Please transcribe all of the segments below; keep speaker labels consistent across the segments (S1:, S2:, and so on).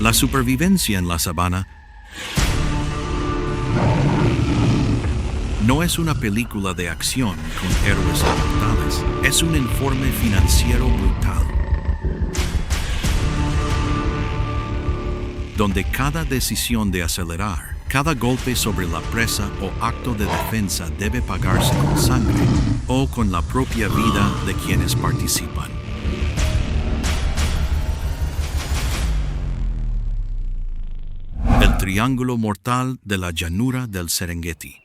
S1: La supervivencia en la sabana no es una película de acción con héroes inmortales, es un informe financiero brutal, donde cada decisión de acelerar, cada golpe sobre la presa o acto de defensa debe pagarse con sangre o con la propia vida de quienes participan. El triángulo mortal de la llanura del Serengeti.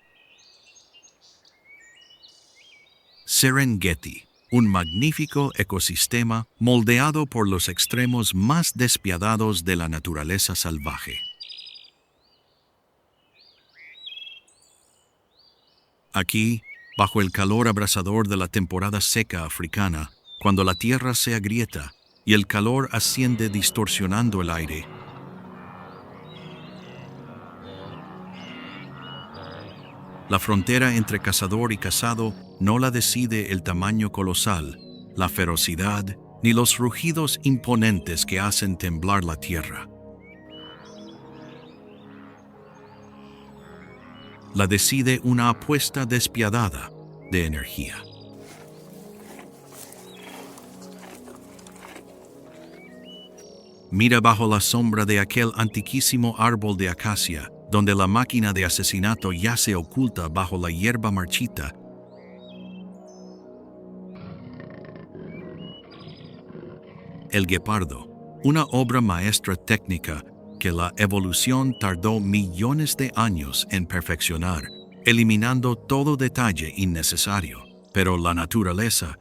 S1: Serengeti, un magnífico ecosistema moldeado por los extremos más despiadados de la naturaleza salvaje. Aquí, bajo el calor abrasador de la temporada seca africana, cuando la tierra se agrieta y el calor asciende distorsionando el aire, la frontera entre cazador y cazado no la decide el tamaño colosal, la ferocidad, ni los rugidos imponentes que hacen temblar la tierra. La decide una apuesta despiadada de energía. Mira bajo la sombra de aquel antiquísimo árbol de acacia, donde la máquina de asesinato yace oculta bajo la hierba marchita. El guepardo, una obra maestra técnica que la evolución tardó millones de años en perfeccionar, eliminando todo detalle innecesario. Pero la naturaleza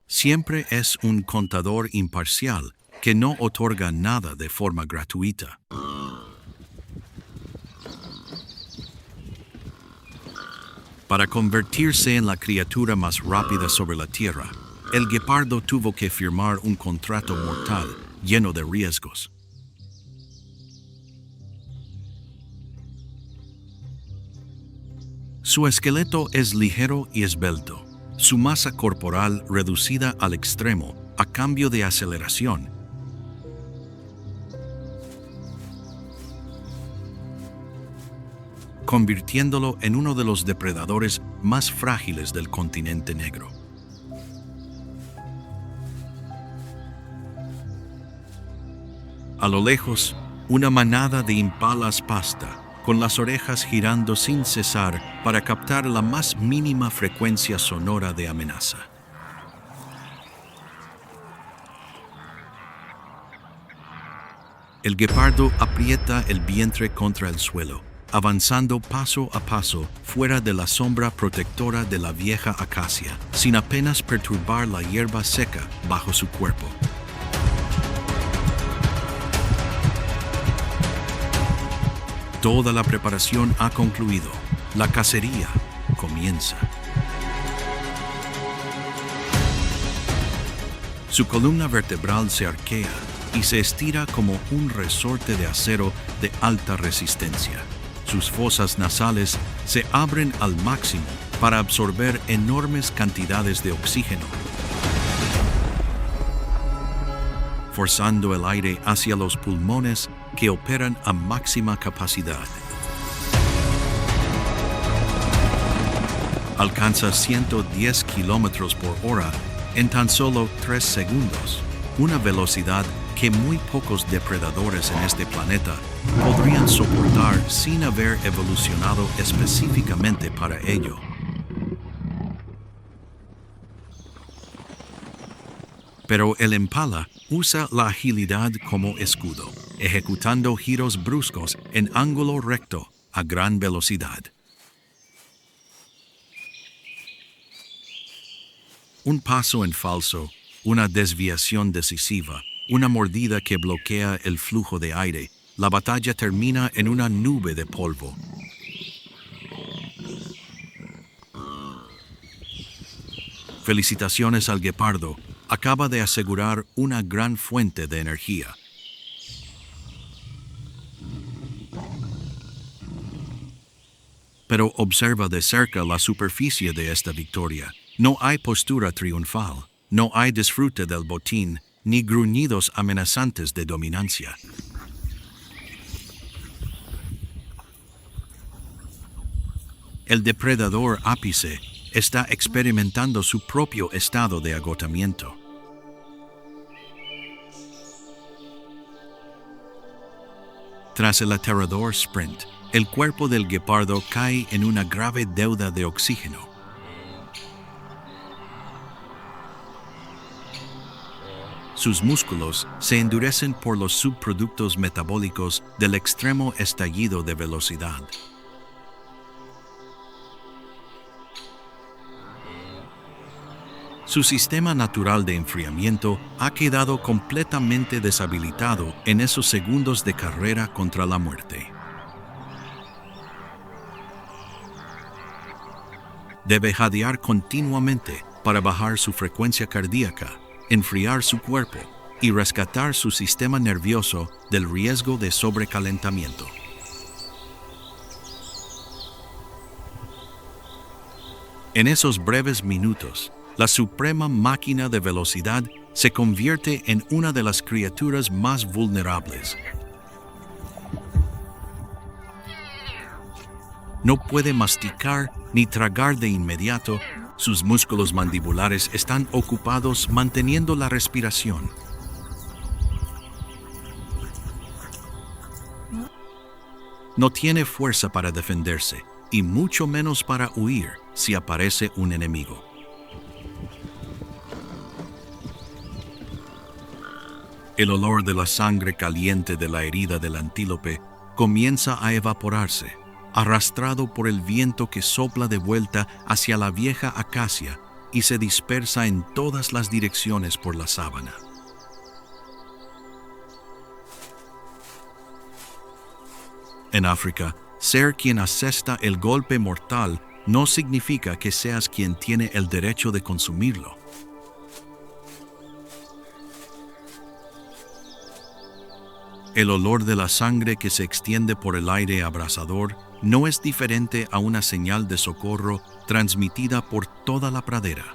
S1: siempre es un contador imparcial que no otorga nada de forma gratuita. Para convertirse en la criatura más rápida sobre la tierra, el guepardo tuvo que firmar un contrato mortal lleno de riesgos. Su esqueleto es ligero y esbelto, su masa corporal reducida al extremo a cambio de aceleración, convirtiéndolo en uno de los depredadores más frágiles del continente negro. A lo lejos, una manada de impalas pasta, con las orejas girando sin cesar para captar la más mínima frecuencia sonora de amenaza. El guepardo aprieta el vientre contra el suelo, avanzando paso a paso fuera de la sombra protectora de la vieja acacia, sin apenas perturbar la hierba seca bajo su cuerpo. Toda la preparación ha concluido. La cacería comienza. Su columna vertebral se arquea y se estira como un resorte de acero de alta resistencia. Sus fosas nasales se abren al máximo para absorber enormes cantidades de oxígeno, forzando el aire hacia los pulmones que operan a máxima capacidad. Alcanza 110 kilómetros por hora en tan solo 3 segundos, una velocidad que muy pocos depredadores en este planeta podrían soportar sin haber evolucionado específicamente para ello. Pero el impala usa la agilidad como escudo, ejecutando giros bruscos en ángulo recto a gran velocidad. Un paso en falso, una desviación decisiva, una mordida que bloquea el flujo de aire, la batalla termina en una nube de polvo. Felicitaciones al guepardo, acaba de asegurar una gran fuente de energía. Pero observa de cerca la superficie de esta victoria. No hay postura triunfal. No hay disfrute del botín, ni gruñidos amenazantes de dominancia. El depredador ápice está experimentando su propio estado de agotamiento. Tras el aterrador sprint, el cuerpo del guepardo cae en una grave deuda de oxígeno. Sus músculos se endurecen por los subproductos metabólicos del extremo estallido de velocidad. Su sistema natural de enfriamiento ha quedado completamente deshabilitado en esos segundos de carrera contra la muerte. Debe jadear continuamente para bajar su frecuencia cardíaca, enfriar su cuerpo y rescatar su sistema nervioso del riesgo de sobrecalentamiento. En esos breves minutos, la suprema máquina de velocidad se convierte en una de las criaturas más vulnerables. No puede masticar ni tragar de inmediato. Sus músculos mandibulares están ocupados manteniendo la respiración. No tiene fuerza para defenderse, y mucho menos para huir si aparece un enemigo. El olor de la sangre caliente de la herida del antílope comienza a evaporarse, arrastrado por el viento que sopla de vuelta hacia la vieja acacia y se dispersa en todas las direcciones por la sábana. En África, ser quien asesta el golpe mortal no significa que seas quien tiene el derecho de consumirlo. El olor de la sangre que se extiende por el aire abrasador no es diferente a una señal de socorro transmitida por toda la pradera.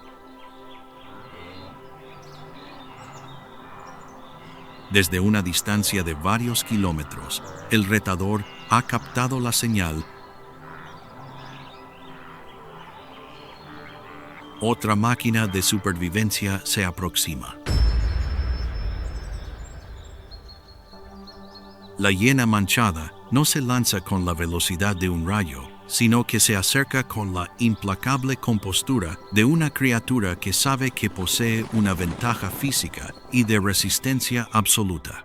S1: Desde una distancia de varios kilómetros, el retador ha captado la señal. Otra máquina de supervivencia se aproxima. La hiena manchada no se lanza con la velocidad de un rayo, sino que se acerca con la implacable compostura de una criatura que sabe que posee una ventaja física y de resistencia absoluta.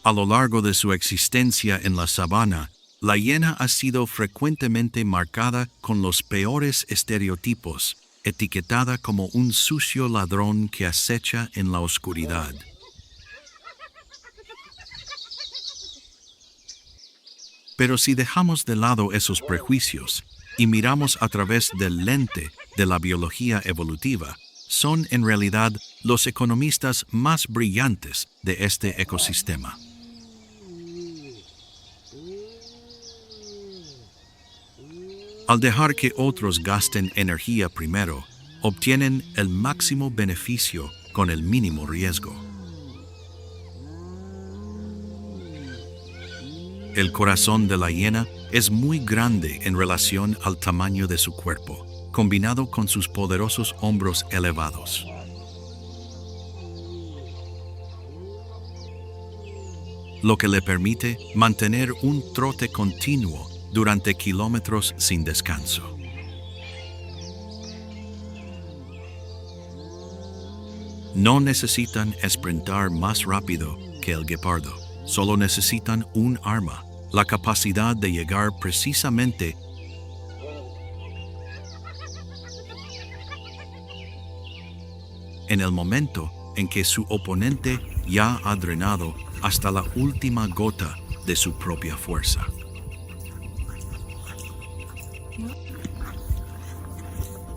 S1: A lo largo de su existencia en la sabana, la hiena ha sido frecuentemente marcada con los peores estereotipos, etiquetada como un sucio ladrón que acecha en la oscuridad. Pero si dejamos de lado esos prejuicios y miramos a través del lente de la biología evolutiva, son en realidad los economistas más brillantes de este ecosistema. Al dejar que otros gasten energía primero, obtienen el máximo beneficio con el mínimo riesgo. El corazón de la hiena es muy grande en relación al tamaño de su cuerpo, combinado con sus poderosos hombros elevados. Lo que le permite mantener un trote continuo durante kilómetros sin descanso. No necesitan sprintar más rápido que el guepardo, solo necesitan un arma, la capacidad de llegar precisamente en el momento en que su oponente ya ha drenado hasta la última gota de su propia fuerza.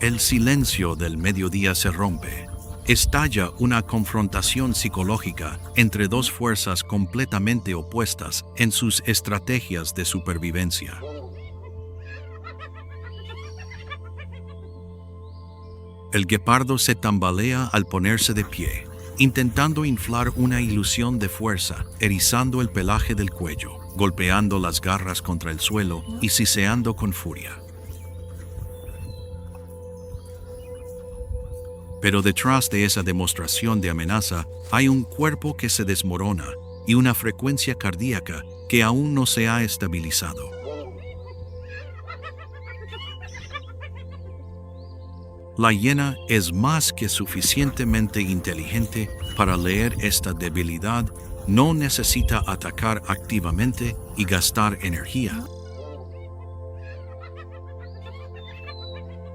S1: El silencio del mediodía se rompe. Estalla una confrontación psicológica entre dos fuerzas completamente opuestas en sus estrategias de supervivencia. El guepardo se tambalea al ponerse de pie, intentando inflar una ilusión de fuerza, erizando el pelaje del cuello, golpeando las garras contra el suelo y siseando con furia. Pero detrás de esa demostración de amenaza hay un cuerpo que se desmorona y una frecuencia cardíaca que aún no se ha estabilizado. La hiena es más que suficientemente inteligente para leer esta debilidad, no necesita atacar activamente y gastar energía.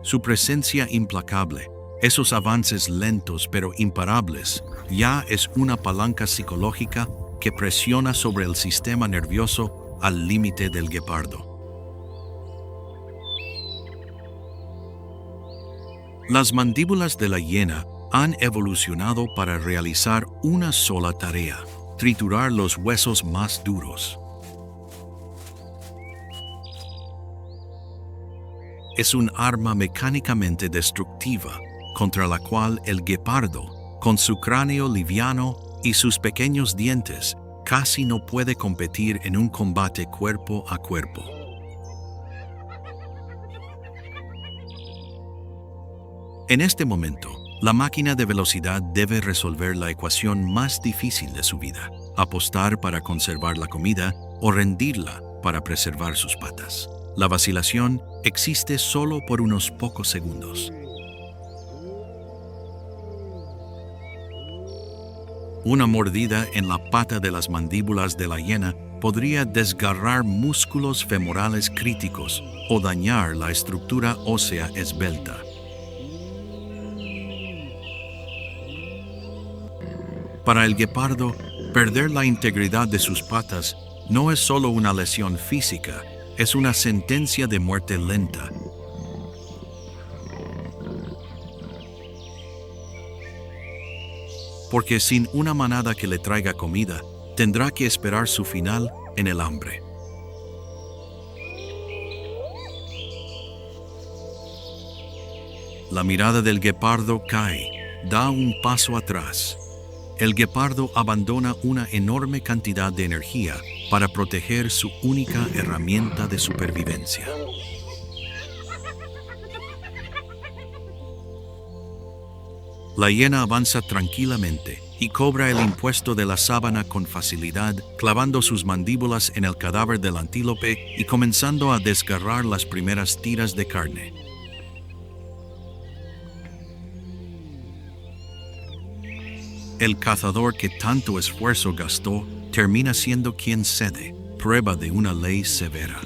S1: Su presencia implacable, esos avances lentos pero imparables, ya es una palanca psicológica que presiona sobre el sistema nervioso al límite del guepardo. Las mandíbulas de la hiena han evolucionado para realizar una sola tarea: triturar los huesos más duros. Es un arma mecánicamente destructiva contra la cual el guepardo, con su cráneo liviano y sus pequeños dientes, casi no puede competir en un combate cuerpo a cuerpo. En este momento, la máquina de velocidad debe resolver la ecuación más difícil de su vida: apostar para conservar la comida o rendirla para preservar sus patas. La vacilación existe solo por unos pocos segundos. Una mordida en la pata de las mandíbulas de la hiena podría desgarrar músculos femorales críticos o dañar la estructura ósea esbelta. Para el guepardo, perder la integridad de sus patas no es solo una lesión física, es una sentencia de muerte lenta. Porque sin una manada que le traiga comida, tendrá que esperar su final en el hambre. La mirada del guepardo cae, da un paso atrás. El guepardo abandona una enorme cantidad de energía para proteger su única herramienta de supervivencia. La hiena avanza tranquilamente y cobra el impuesto de la sábana con facilidad, clavando sus mandíbulas en el cadáver del antílope y comenzando a desgarrar las primeras tiras de carne. El cazador que tanto esfuerzo gastó termina siendo quien cede, prueba de una ley severa.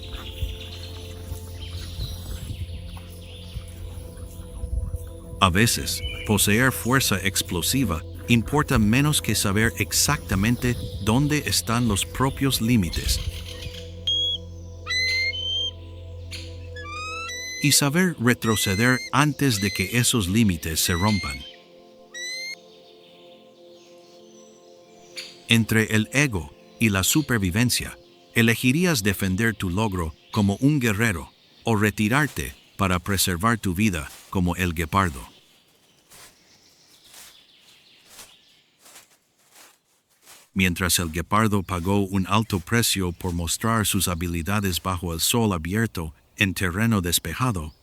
S1: A veces, poseer fuerza explosiva importa menos que saber exactamente dónde están los propios límites y saber retroceder antes de que esos límites se rompan. Entre el ego y la supervivencia, elegirías defender tu logro como un guerrero o retirarte para preservar tu vida como el guepardo. Mientras el guepardo pagó un alto precio por mostrar sus habilidades bajo el sol abierto en terreno despejado,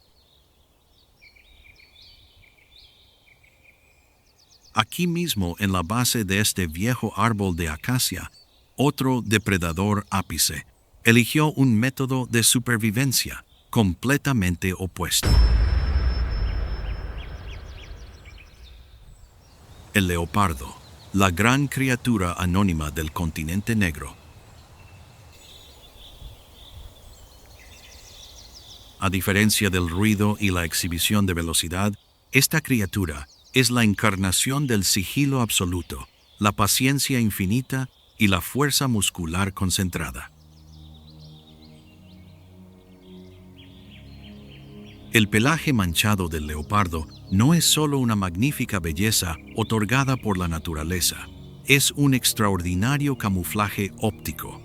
S1: aquí mismo en la base de este viejo árbol de acacia, otro depredador ápice eligió un método de supervivencia completamente opuesto. El leopardo, la gran criatura anónima del continente negro. A diferencia del ruido y la exhibición de velocidad, esta criatura es la encarnación del sigilo absoluto, la paciencia infinita y la fuerza muscular concentrada. El pelaje manchado del leopardo no es solo una magnífica belleza otorgada por la naturaleza, es un extraordinario camuflaje óptico.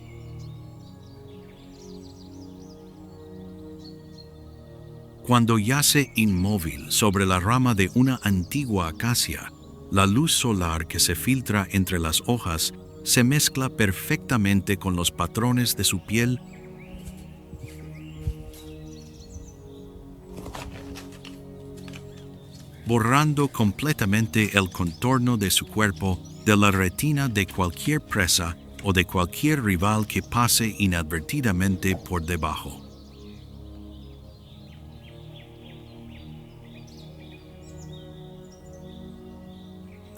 S1: Cuando yace inmóvil sobre la rama de una antigua acacia, la luz solar que se filtra entre las hojas se mezcla perfectamente con los patrones de su piel, borrando completamente el contorno de su cuerpo de la retina de cualquier presa o de cualquier rival que pase inadvertidamente por debajo.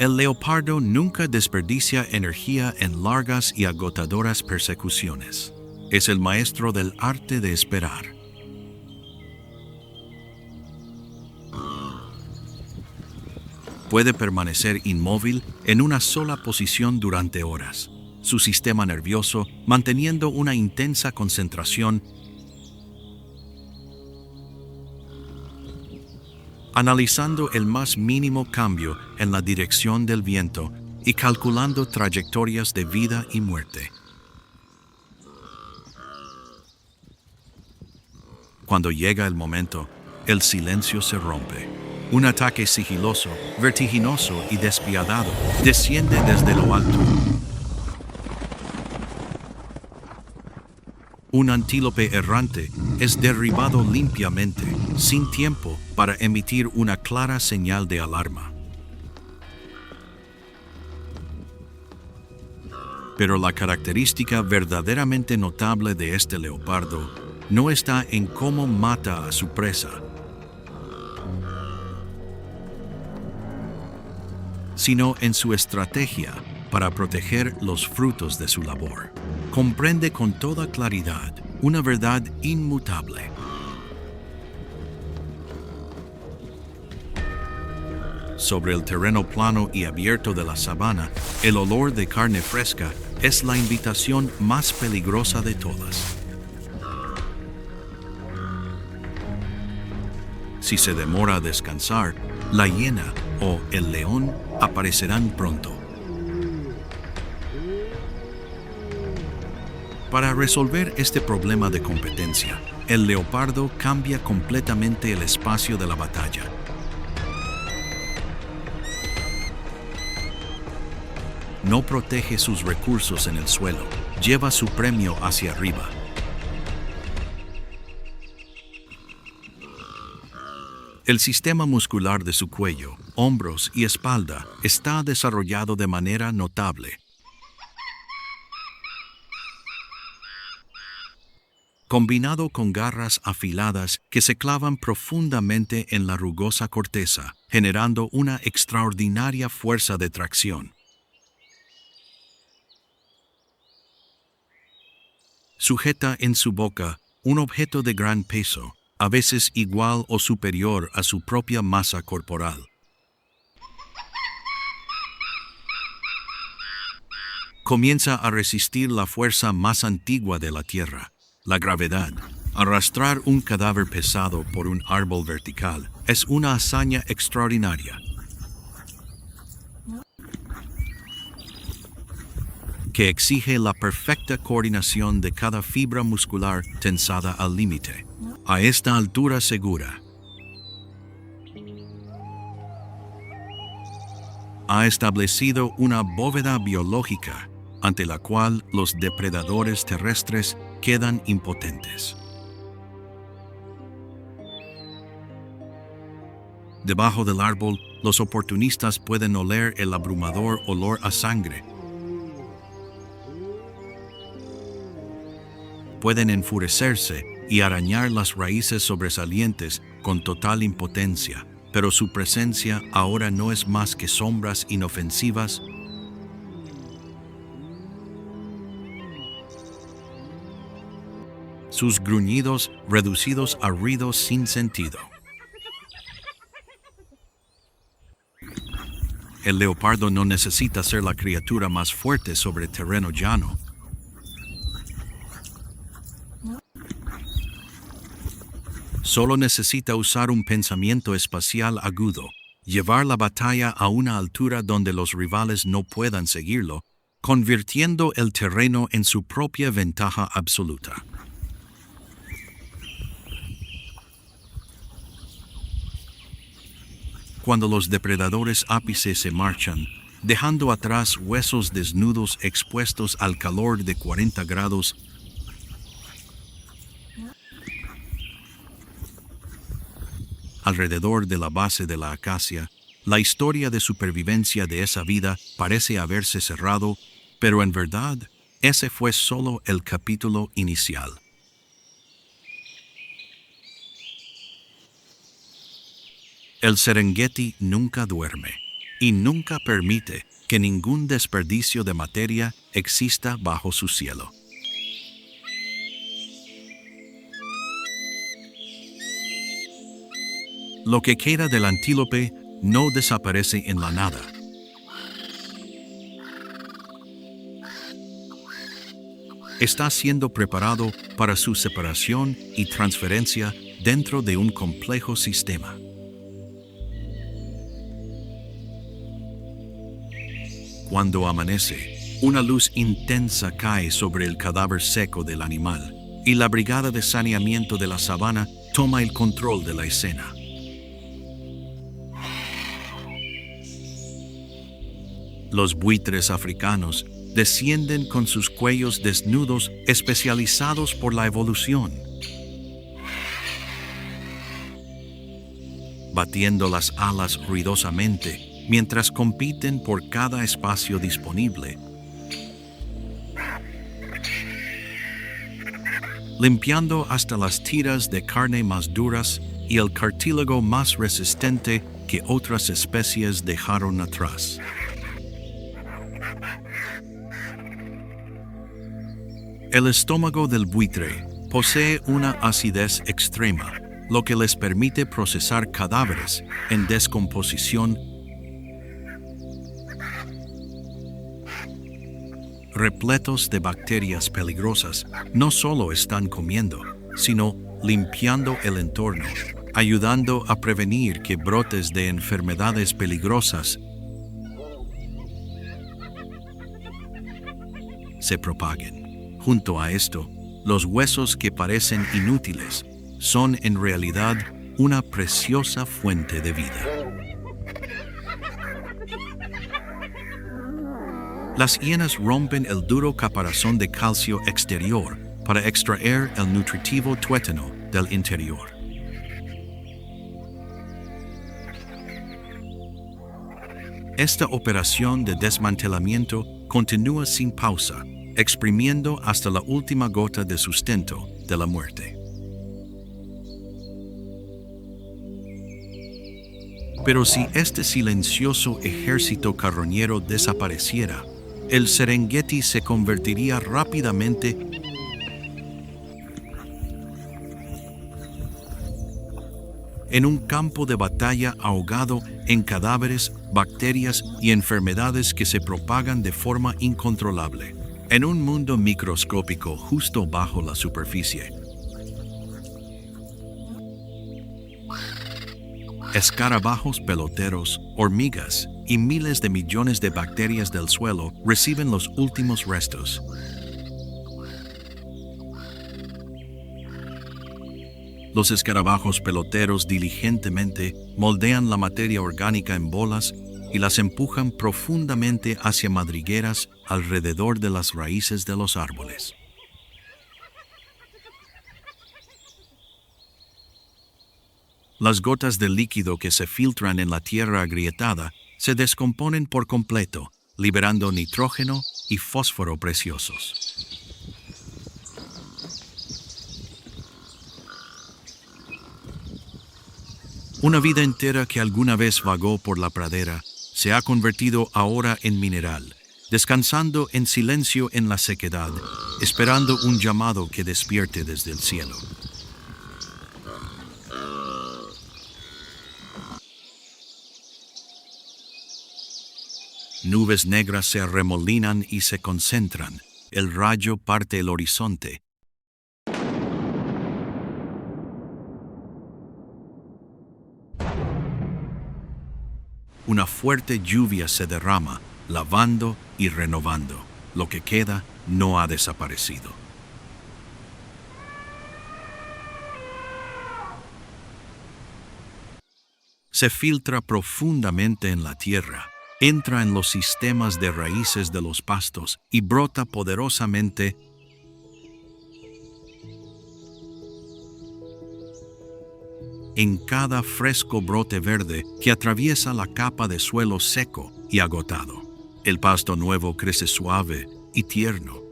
S1: El leopardo nunca desperdicia energía en largas y agotadoras persecuciones. Es el maestro del arte de esperar. Puede permanecer inmóvil en una sola posición durante horas, su sistema nervioso manteniendo una intensa concentración, analizando el más mínimo cambio en la dirección del viento y calculando trayectorias de vida y muerte. Cuando llega el momento, el silencio se rompe. Un ataque sigiloso, vertiginoso y despiadado desciende desde lo alto. Un antílope errante es derribado limpiamente, sin tiempo para emitir una clara señal de alarma. Pero la característica verdaderamente notable de este leopardo no está en cómo mata a su presa, sino en su estrategia para proteger los frutos de su labor. Comprende con toda claridad una verdad inmutable. Sobre el terreno plano y abierto de la sabana, el olor de carne fresca es la invitación más peligrosa de todas. Si se demora a descansar, la hiena o el león aparecerán pronto. Para resolver este problema de competencia, el leopardo cambia completamente el espacio de la batalla. No protege sus recursos en el suelo, lleva su premio hacia arriba. El sistema muscular de su cuello, hombros y espalda está desarrollado de manera notable. Combinado con garras afiladas que se clavan profundamente en la rugosa corteza, generando una extraordinaria fuerza de tracción. Sujeta en su boca un objeto de gran peso, a veces igual o superior a su propia masa corporal. Comienza a resistir la fuerza más antigua de la tierra, la gravedad. Arrastrar un cadáver pesado por un árbol vertical es una hazaña extraordinaria, que exige la perfecta coordinación de cada fibra muscular tensada al límite. A esta altura segura, ha establecido una bóveda biológica ante la cual los depredadores terrestres quedan impotentes. Debajo del árbol, los oportunistas pueden oler el abrumador olor a sangre. Pueden enfurecerse y arañar las raíces sobresalientes con total impotencia, pero su presencia ahora no es más que sombras inofensivas, sus gruñidos reducidos a ruidos sin sentido. El leopardo no necesita ser la criatura más fuerte sobre terreno llano. Solo necesita usar un pensamiento espacial agudo, llevar la batalla a una altura donde los rivales no puedan seguirlo, convirtiendo el terreno en su propia ventaja absoluta. cuando los depredadores ápice se marchan, dejando atrás huesos desnudos expuestos al calor de 40 grados. Alrededor de la base de la acacia, la historia de supervivencia de esa vida parece haberse cerrado, pero en verdad, ese fue solo el capítulo inicial. El Serengeti nunca duerme y nunca permite que ningún desperdicio de materia exista bajo su cielo. Lo que queda del antílope no desaparece en la nada. Está siendo preparado para su separación y transferencia dentro de un complejo sistema. Cuando amanece, una luz intensa cae sobre el cadáver seco del animal y la brigada de saneamiento de la sabana toma el control de la escena. Los buitres africanos descienden con sus cuellos desnudos especializados por la evolución, batiendo las alas ruidosamente mientras compiten por cada espacio disponible, limpiando hasta las tiras de carne más duras y el cartílago más resistente que otras especies dejaron atrás. El estómago del buitre posee una acidez extrema, lo que les permite procesar cadáveres en descomposición repletos de bacterias peligrosas. No solo están comiendo, sino limpiando el entorno, ayudando a prevenir que brotes de enfermedades peligrosas se propaguen. Junto a esto, los huesos que parecen inútiles son en realidad una preciosa fuente de vida. Las hienas rompen el duro caparazón de calcio exterior para extraer el nutritivo tuétano del interior. Esta operación de desmantelamiento continúa sin pausa, exprimiendo hasta la última gota de sustento de la muerte. Pero si este silencioso ejército carroñero desapareciera, el Serengeti se convertiría rápidamente en un campo de batalla ahogado en cadáveres, bacterias y enfermedades que se propagan de forma incontrolable, en un mundo microscópico justo bajo la superficie. Escarabajos peloteros, hormigas y miles de millones de bacterias del suelo reciben los últimos restos. Los escarabajos peloteros diligentemente moldean la materia orgánica en bolas y las empujan profundamente hacia madrigueras alrededor de las raíces de los árboles. Las gotas de líquido que se filtran en la tierra agrietada se descomponen por completo, liberando nitrógeno y fósforo preciosos. Una vida entera que alguna vez vagó por la pradera se ha convertido ahora en mineral, descansando en silencio en la sequedad, esperando un llamado que despierte desde el cielo. Nubes negras se arremolinan y se concentran. El rayo parte el horizonte. Una fuerte lluvia se derrama, lavando y renovando. Lo que queda no ha desaparecido. se filtra profundamente en la tierra, entra en los sistemas de raíces de los pastos y brota poderosamente en cada fresco brote verde que atraviesa la capa de suelo seco y agotado. El pasto nuevo crece suave y tierno,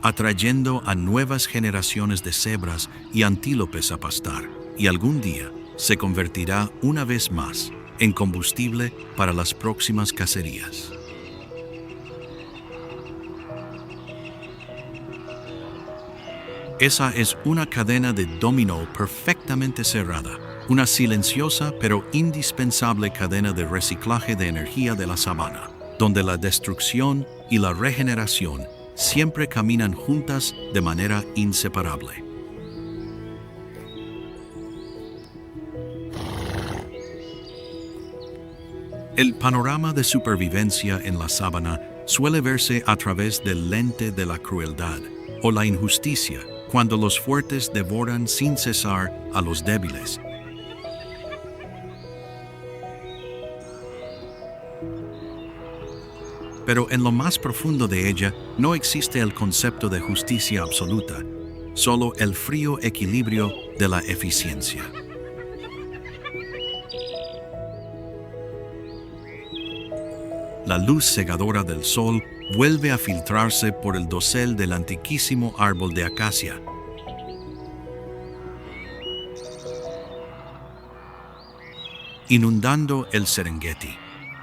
S1: atrayendo a nuevas generaciones de cebras y antílopes a pastar, y algún día se convertirá una vez más en combustible para las próximas cacerías. Esa es una cadena de dominó perfectamente cerrada, una silenciosa pero indispensable cadena de reciclaje de energía de la sabana, donde la destrucción y la regeneración siempre caminan juntas de manera inseparable. El panorama de supervivencia en la sabana suele verse a través del lente de la crueldad o la injusticia, cuando los fuertes devoran sin cesar a los débiles. Pero en lo más profundo de ella no existe el concepto de justicia absoluta, solo el frío equilibrio de la eficiencia. La luz cegadora del sol vuelve a filtrarse por el dosel del antiquísimo árbol de acacia, inundando el Serengeti.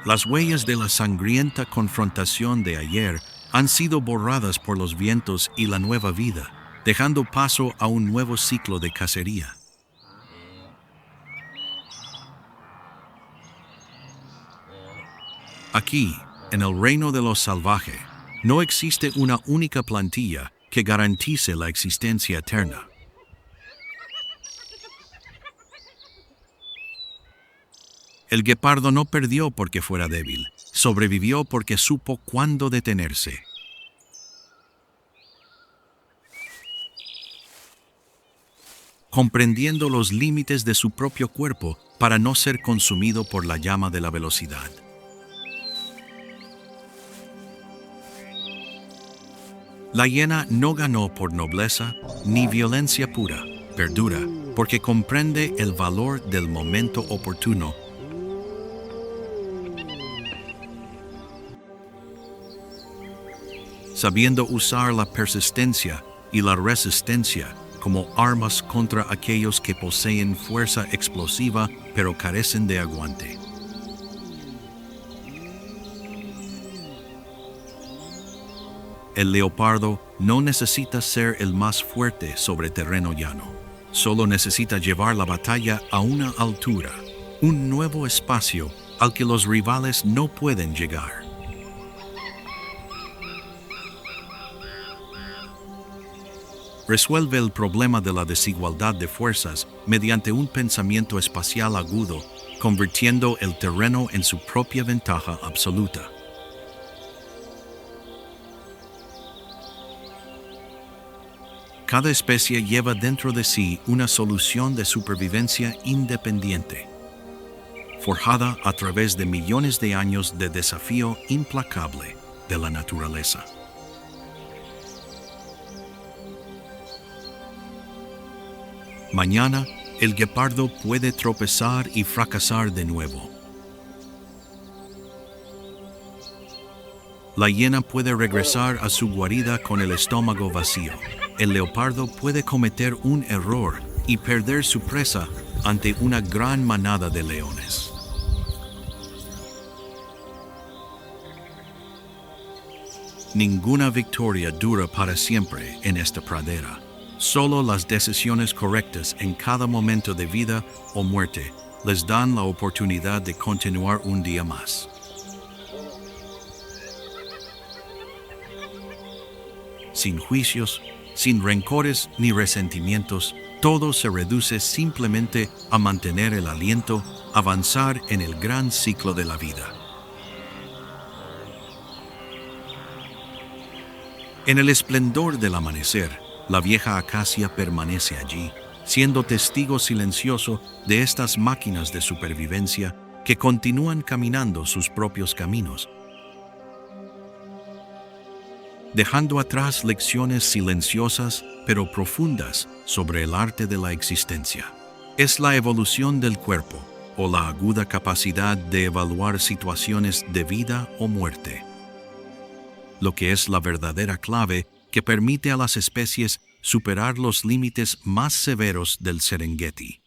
S1: Las huellas de la sangrienta confrontación de ayer han sido borradas por los vientos y la nueva vida, dejando paso a un nuevo ciclo de cacería. Aquí, en el reino de lo salvaje, no existe una única plantilla que garantice la existencia eterna. El guepardo no perdió porque fuera débil, sobrevivió porque supo cuándo detenerse. Comprendiendo los límites de su propio cuerpo para no ser consumido por la llama de la velocidad. La hiena no ganó por nobleza ni violencia pura, perdura, porque comprende el valor del momento oportuno. Sabiendo usar la persistencia y la resistencia como armas contra aquellos que poseen fuerza explosiva pero carecen de aguante. El leopardo no necesita ser el más fuerte sobre terreno llano, solo necesita llevar la batalla a una altura, un nuevo espacio al que los rivales no pueden llegar. Resuelve el problema de la desigualdad de fuerzas mediante un pensamiento espacial agudo, convirtiendo el terreno en su propia ventaja absoluta. Cada especie lleva dentro de sí una solución de supervivencia independiente, forjada a través de millones de años de desafío implacable de la naturaleza. Mañana, el guepardo puede tropezar y fracasar de nuevo. La hiena puede regresar a su guarida con el estómago vacío. El leopardo puede cometer un error y perder su presa ante una gran manada de leones. Ninguna victoria dura para siempre en esta pradera. Solo las decisiones correctas en cada momento de vida o muerte les dan la oportunidad de continuar un día más. Sin juicios, sin rencores ni resentimientos, todo se reduce simplemente a mantener el aliento, avanzar en el gran ciclo de la vida. En el esplendor del amanecer, La vieja acacia permanece allí, siendo testigo silencioso de estas máquinas de supervivencia que continúan caminando sus propios caminos, dejando atrás lecciones silenciosas pero profundas sobre el arte de la existencia. Es la evolución del cuerpo, o la aguda capacidad de evaluar situaciones de vida o muerte, lo que es la verdadera clave que permite a las especies superar los límites más severos del Serengeti.